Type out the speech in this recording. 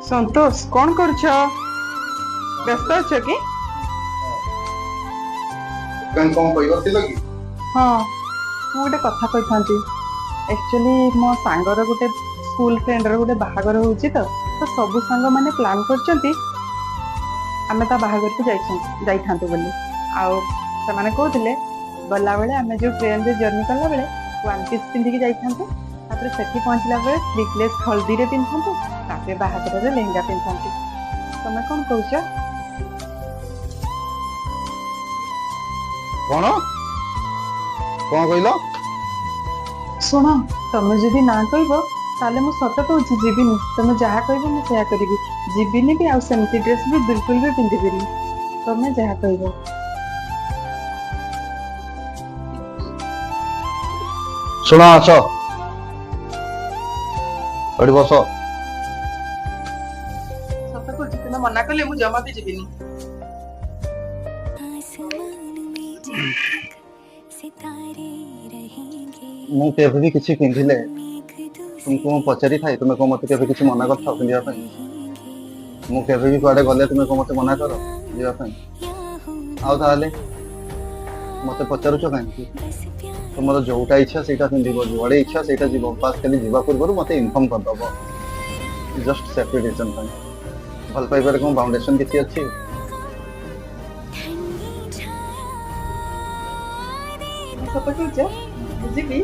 संतोष कौन करुछ व्यस्त अछ कि कौन कहथिल कि हाँ मु गोटे कथा कही एक्चुअली मो सांगर गोटे स्कूल फ्रेंड रो गोटे बाहागर होची तो सब सांग माने प्लान करछंती आमे ता बाहागर को जाइथांतु बोली आउ से कहते गला बेले आमे जो ट्रेन रे जर्नी कला बेले वन पीस पिंधिकी जाइथांतु तापर सेठी पहुंचला बेले स्लीवलेस हल्दी रे पिंधंतु तापर बाहागर रे लेहंगा पिंधंतु तमे कोन कहूछ कौन कौन कहल शुण तमे जदि ना कहबो ताले मु सत कहूँ जीविनी तुम जहाँ कह मुझे करी जीविनी भी आउ सेमती ड्रेस भी बिल्कुल भी पिंधिबिनी तमे जहाँ कह सुना आस एठी बस सत कहूँ तुम मना कले मु जमा भी जीविनी मु केबे भी किछि पिंधिले तुमको पचारि थाई तुम को मते केबे किछि मना करथा पिंधिया पई मु केबे भी कुआडे गले तुम को मते मना करो पिंधिया पई आउ ताले मते पचारुछ काहे तुमर जोटा इच्छा सेटा पिंधिबो जोड़े इच्छा सेटा जीवो पास खाली जीवा पूर्व मते इन्फॉर्म कर दबो जस्ट सेफ्टी रीजन पई भल पाइबार को फाउंडेशन किछि अछि सत कहूँ जीवी